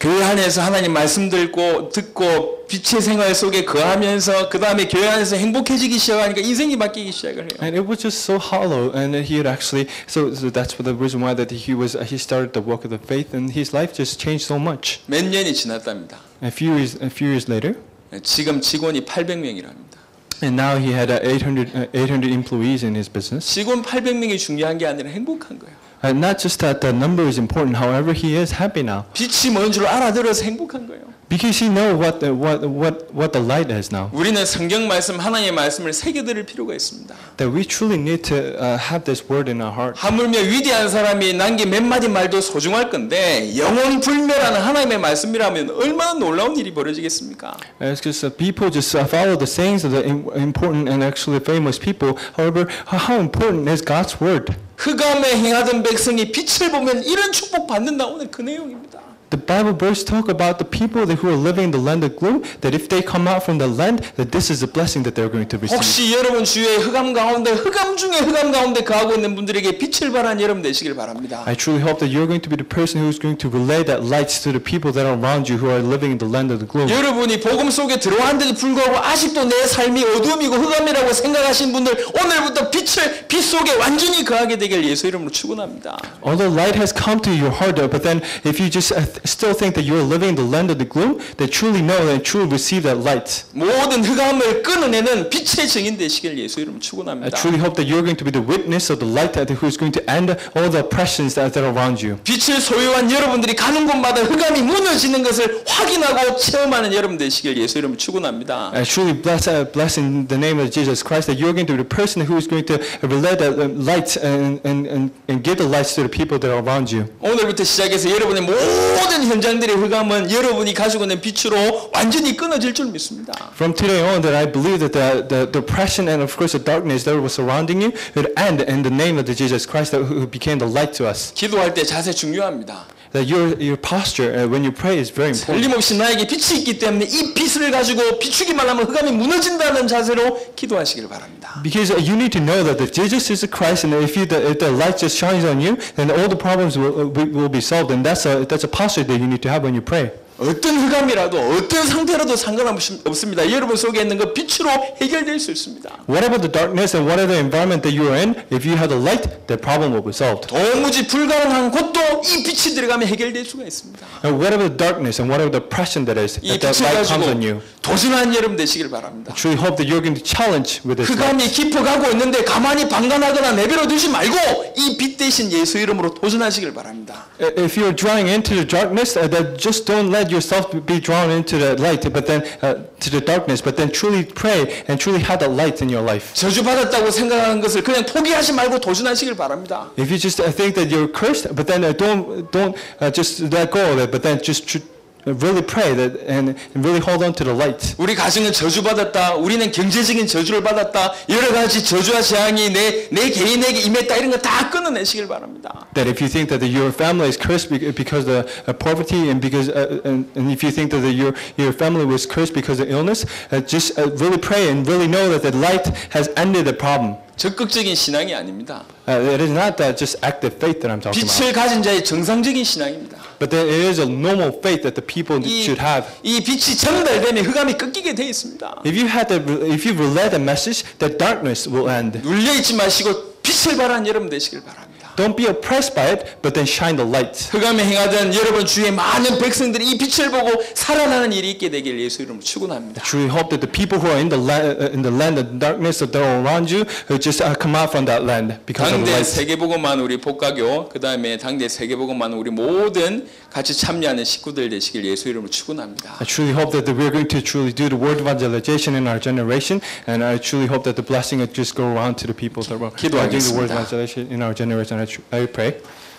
교회 안에서 하나님 말씀 듣고 빛의 생활 속에 거하면서 그 다음에 교회 안에서 행복해지기 시작하니까 인생이 바뀌기 시작을 해요. And it was just so hollow, and he had actually so that's the reason why that he started the walk of the faith, and his life just changed so much. 몇 년이 지났답니다. A few years later, 지금 직원이 800명이랍니다. and now he had 800 employees in his business. 직원 800명이 중요한 게 아니라 행복한 거예요. And not just that the number is important, however, he is happy now. 빛이 뭔 줄 알아들어서 행복한 거예요. Because he knows what the light is now. 우리는 성경 말씀, 하나님의 말씀을 새겨들을 필요가 있습니다. That we truly need to have this word in our heart. 하물며 위대한 사람이 남긴 몇 마디 말도 소중할 건데 영원 불멸하는 하나님의 말씀이라면 얼마나 놀라운 일이 벌어지겠습니까? It's because people just follow the sayings of the important and actually famous people. However, how important is God's word? 흑암에 행하던 백성이 빛을 보면 이런 축복 받는다. 오늘 그 내용입니다. The Bible verse talk about the people that who are living in the land of gloom, that if they come out from the land, that this is a blessing that they're going to receive. 혹시 여러분 주위에 흑암 가운데 흑암 중에 흑암 가운데 거하고 있는 분들에게 빛을 발한 여러분 되시길 바랍니다. I truly hope that you're going to be the person who's going to relay that light to the people that are around you who are living in the land of the gloom. 여러분이 복음 속에 들어왔는데도 불구하고 아직도 내 삶이 어둠이고 흑암이라고 생각하신 분들 오늘부터 빛 속에 완전히 거하게 되길 예수 이름으로 축원합니다. Although light has come to your heart, but then if you just still think that you're living in the land of the gloom, then truly know and truly receive that light. 모든 흑암을 끊어내는 빛의 증인 되시길 예수 이름으로 I 축원합니다. truly hope that you're going to be the witness of the light that who's going to end all the oppressions that are around you. 빛을 소유한 여러분들이 가는 곳마다 흑암이 무너지는 것을 확인하고 체험하는 여러분 되시길 예수 이름으로 축원합니다. I truly bless in the name of Jesus Christ that you're going to be the person who is going to relay that light and give the lights to the people that are around you. 오늘부터 시작해서 여러분의 모든 현장들의 흑암은 여러분이 가지고 있는 빛으로 완전히 끊어질 줄 믿습니다. From today on, that I believe that the depression and of course the darkness that was surrounding you would end in the name of the Jesus Christ that who became the light to us. 기도할 때 자세 중요합니다. That your posture when you pray is very important. 틀림없이 나에게 빛이 있기 때문에 이 빛을 가지고 비추기만 하면 흑암이 무너진다는 자세로 기도하시길 바랍니다. Because you need to know that if Jesus is the Christ, and if the light just shines on you, then all the problems will be solved. And that's a posture that you need to have when you pray. 어떤 흑암이라도 어떤 상태라도 상관없습니다. 여러분 속에 있는 그 빛으로 해결될 수 있습니다. Whatever the darkness and whatever the environment that you are in, if you have the light, the problem will be solved. 도무지 불가능한 곳도 이 빛이 들어가면 해결될 수가 있습니다. And whatever the darkness and whatever the oppression that is, 이 that 빛을 light comes on 가지고 you. 도전한 여러분 되시길 바랍니다. I truly hope that you're going to challenge with this light. 흑암이 깊어가고 있는데 가만히 방관하거나 내버려 두지 말고 이 빛 대신 예수 이름으로 도전하시길 바랍니다. If you're drawing into the darkness, that just don't let yourself be drawn into the light, but then to the darkness. But then truly pray and truly have that light in your life. 저주받았다고 생각하는 것을 그냥 포기하지 말고 도전하시길 바랍니다. If you just think that you're cursed, but then don't just let go of it, but then just really pray that and really hold on to the light. 우리 가정은 저주받았다. 우리는 경제적인 저주를 받았다. 여러 가지 저주와 재앙이 내 개인에게 임했다. 이런 거 다 끊어내시길 바랍니다. That if you think that your family is cursed because of poverty and because and if you think that your family was cursed because of illness, just really pray and really know that the light has ended the problem. 적극적인 신앙이 아닙니다. It is not that just active faith that I'm talking about. 빛을 가진 자의 정상적인 신앙입니다. But there is a normal faith that the people should have. 이 빛이 전달되면 흑암이 꺾이게 돼 있습니다. If you relay the message, that darkness will end. 눌려 있지 마시고 빛을 발한 여러분 되시길 바랍니다. Don't be oppressed by it, but then shine the light. 흑암에 행하던 여러분 주위의 많은 백성들이 이 빛을 보고 살아나는 일이 있게 되길 예수 이름으로 축원합니다. I truly hope that the people who are in the land of darkness that are around you just come out from that land because of the 당대 light. 세계복음만 우리 복가교 그다음에 당대 세계복음만 우리 모든 같이 참여하는 식구들 되시길 예수 이름으로 축원합니다. I truly hope that we're going to truly do the word evangelization in our generation, and I truly hope that the blessing will just go around to the people that are doing the word evangelization in our generation. I pray.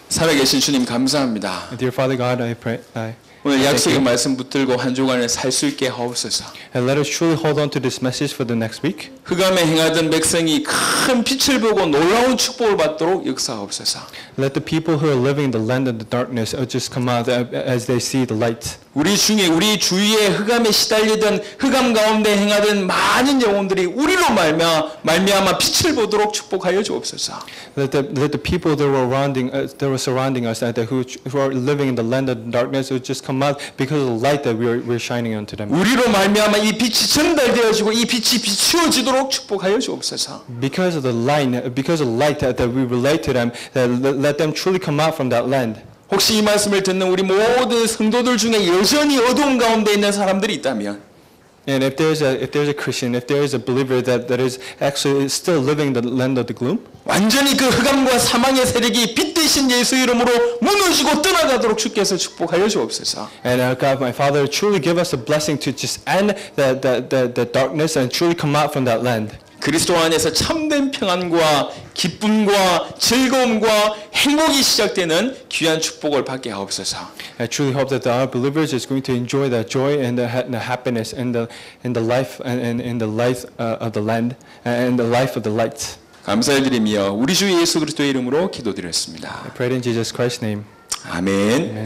살아계신 주님 감사합니다. Dear Father God, I pray. 오늘 약속의 말씀 붙들고 한 주간을 살 수 있게 하옵소서. And let us truly hold on to this message for the next week. 흑암에 행하던 백성이 큰 빛을 보고 놀라운 축복을 받도록 역사하옵소서. Let the people who are living in the land of the darkness just come out as they see the light. 우리 주위에 흑암에 시달리던 흑암 가운데 행하던 많은 영혼들이 우리로 말미암아 빛을 보도록 축복하여 주옵소서. Let the people that were surrounding us, who are living in the land of the darkness, would just come out because of the light that we're shining onto them. 우리로 말미암아 이 빛이 전달되어지고 이 빛이 비추어지도록 축복하여 주옵소서. Because of the light that we relate to them, let them truly come out from that land. 혹시 이 말씀을 듣는 우리 모든 성도들 중에 여전히 어두운 가운데 있는 사람들이 있다면, and if there's a Christian, if there is a believer that is actually still living the land of the gloom, 완전히 그 흑암과 사망의 세력이 빛 대신 예수 이름으로 무너지고 떠나가도록 주께서 축복하여 주옵소서. And God, my Father, truly give us a blessing to just end the darkness and truly come out from that land. 그리스도 안에서 참된 평안과 기쁨과 즐거움과 행복이 시작되는 귀한 축복을 받게 하옵소서. I truly hope that our believers is going to enjoy that joy and the happiness in the life and in the life of the land and the life of the light. 감사드리며 우리 주 예수 그리스도의 이름으로 기도드렸습니다. I pray in Jesus Christ's name. 아멘.